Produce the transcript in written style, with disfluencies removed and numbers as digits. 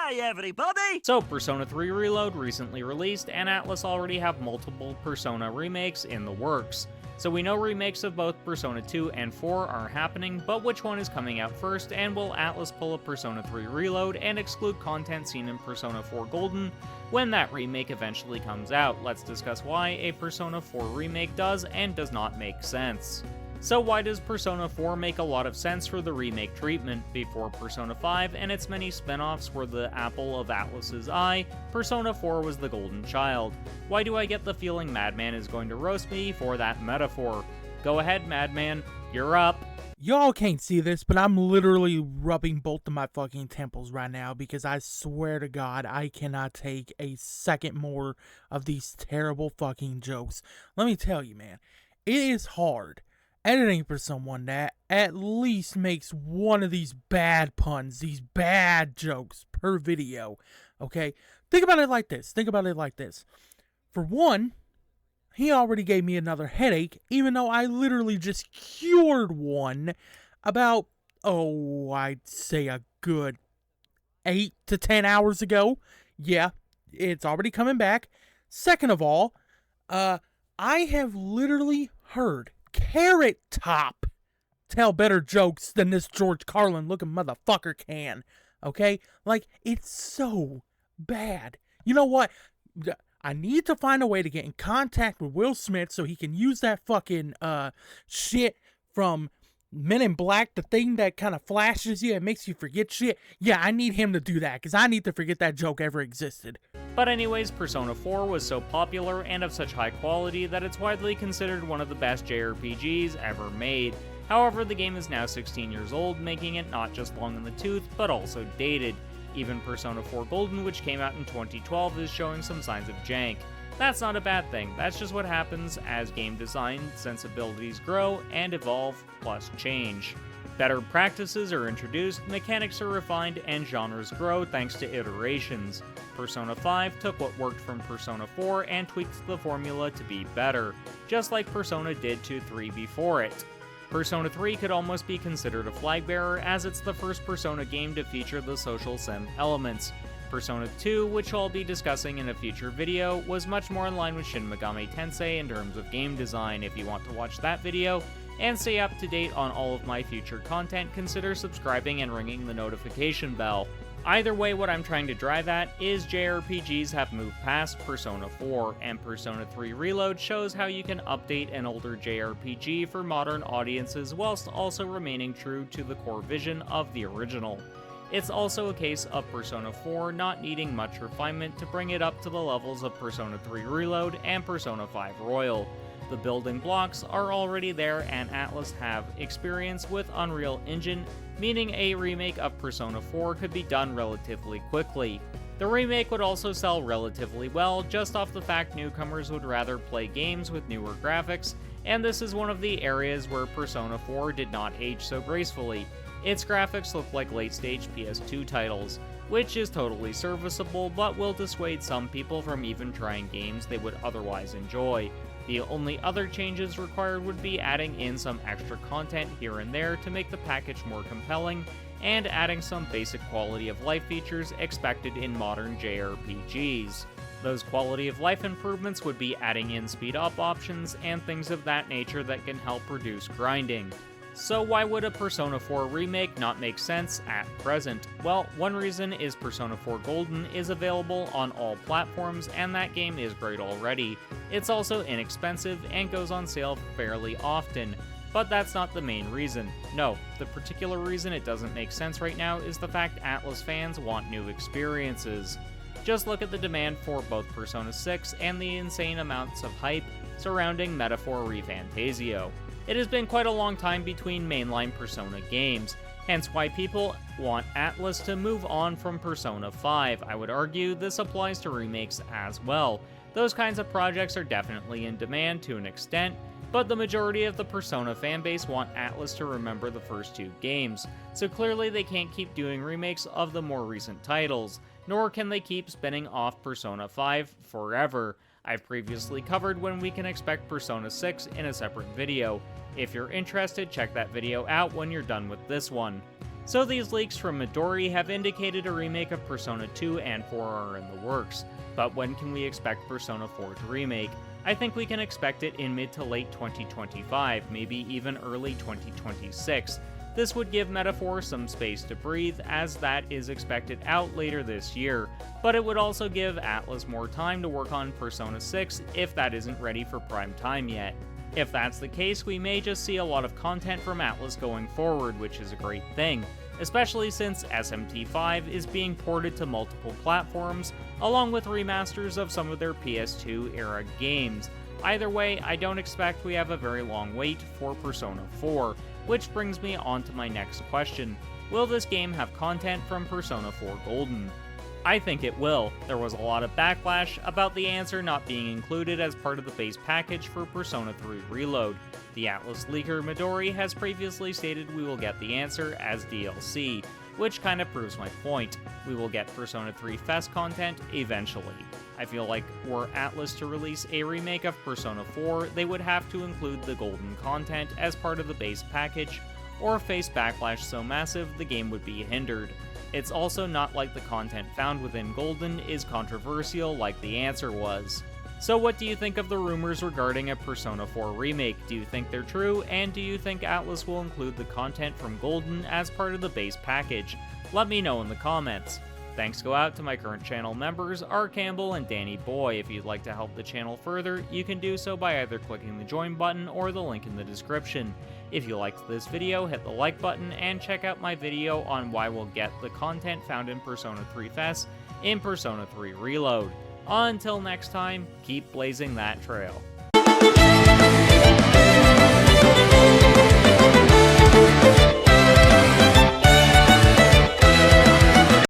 Hi everybody! So, Persona 3 Reload recently released, and Atlus already have multiple Persona remakes in the works. So we know remakes of both Persona 2 and 4 are happening, but which one is coming out first, and will Atlus pull a Persona 3 Reload and exclude content seen in Persona 4 Golden when that remake eventually comes out? Let's discuss why a Persona 4 remake does and does not make sense. So why does Persona 4 make a lot of sense for the remake treatment? Before Persona 5 and its many spin-offs were the apple of Atlus's eye, Persona 4 was the golden child. Why do I get the feeling Madman is going to roast me for that metaphor? Go ahead, Madman, you're up. Y'all can't see this, but I'm literally rubbing both of my fucking temples right now because I swear to God, I cannot take a second more of these terrible fucking jokes. Let me tell you, man, it is hard editing for someone that at least makes one of these bad puns, these bad jokes per video, okay? Think about it like this. For one, he already gave me another headache, even though I literally just cured one about, I'd say a good 8 to 10 hours ago. Yeah, it's already coming back. Second of all, I have literally heard Carrot Top tell better jokes than this George Carlin looking motherfucker can. Okay? Like, it's so bad. You know what? I need to find a way to get in contact with Will Smith so he can use that fucking shit from Men in Black, the thing that kind of flashes you and makes you forget shit. Yeah, I need him to do that because I need to forget that joke ever existed. But anyways, Persona 4 was so popular and of such high quality that it's widely considered one of the best JRPGs ever made. However, the game is now 16 years old, making it not just long in the tooth, but also dated. Even Persona 4 Golden, which came out in 2012, is showing some signs of jank. That's not a bad thing, that's just what happens as game design sensibilities grow and evolve, plus change. Better practices are introduced, mechanics are refined, and genres grow thanks to iterations. Persona 5 took what worked from Persona 4 and tweaked the formula to be better, just like Persona did to 3 before it. Persona 3 could almost be considered a flag bearer, as it's the first Persona game to feature the social sim elements. Persona 2, which I'll be discussing in a future video, was much more in line with Shin Megami Tensei in terms of game design. If you want to watch that video and stay up to date on all of my future content, consider subscribing and ringing the notification bell. Either way, what I'm trying to drive at is JRPGs have moved past Persona 4, and Persona 3 Reload shows how you can update an older JRPG for modern audiences whilst also remaining true to the core vision of the original. It's also a case of Persona 4 not needing much refinement to bring it up to the levels of Persona 3 Reload and Persona 5 Royal. The building blocks are already there, and Atlus have experience with Unreal Engine, meaning a remake of Persona 4 could be done relatively quickly. The remake would also sell relatively well, just off the fact newcomers would rather play games with newer graphics, and this is one of the areas where Persona 4 did not age so gracefully. Its graphics look like late-stage PS2 titles, which is totally serviceable, but will dissuade some people from even trying games they would otherwise enjoy. The only other changes required would be adding in some extra content here and there to make the package more compelling, and adding some basic quality of life features expected in modern JRPGs. Those quality of life improvements would be adding in speed up options and things of that nature that can help reduce grinding. So why would a Persona 4 remake not make sense at present? Well, one reason is Persona 4 Golden is available on all platforms, and that game is great already. It's also inexpensive and goes on sale fairly often, but that's not the main reason. No, the particular reason it doesn't make sense right now is the fact Atlus fans want new experiences. Just look at the demand for both Persona 6 and the insane amounts of hype surrounding Metaphor ReFantazio. It has been quite a long time between mainline Persona games, hence why people want Atlus to move on from Persona 5. I would argue this applies to remakes as well. Those kinds of projects are definitely in demand to an extent, but the majority of the Persona fanbase want Atlus to remember the first two games, so clearly they can't keep doing remakes of the more recent titles, nor can they keep spinning off Persona 5 forever. I've previously covered when we can expect Persona 6 in a separate video. If you're interested, check that video out when you're done with this one. So these leaks from Midori have indicated a remake of Persona 2 and 4 are in the works, but when can we expect Persona 4 to remake? I think we can expect it in mid to late 2025, maybe even early 2026. This would give Metaphor some space to breathe, as that is expected out later this year, but it would also give Atlus more time to work on Persona 6 if that isn't ready for prime time yet. If that's the case, we may just see a lot of content from Atlus going forward, which is a great thing, especially since SMT5 is being ported to multiple platforms, along with remasters of some of their PS2-era games. Either way, I don't expect we have a very long wait for Persona 4, which brings me on to my next question. Will this game have content from Persona 4 Golden? I think it will. There was a lot of backlash about the answer not being included as part of the base package for Persona 3 Reload. The Atlus leaker Midori has previously stated we will get the answer as DLC, which kind of proves my point. We will get Persona 3 Fest content eventually. I feel like were Atlus to release a remake of Persona 4, they would have to include the Golden content as part of the base package, or face backlash so massive the game would be hindered. It's also not like the content found within Golden is controversial like the answer was. So what do you think of the rumors regarding a Persona 4 remake? Do you think they're true, and do you think Atlus will include the content from Golden as part of the base package? Let me know in the comments. Thanks go out to my current channel members, R. Campbell and Danny Boy. If you'd like to help the channel further, you can do so by either clicking the join button or the link in the description. If you liked this video, hit the like button and check out my video on why we'll get the content found in Persona 3 Fest in Persona 3 Reload. Until next time, keep blazing that trail.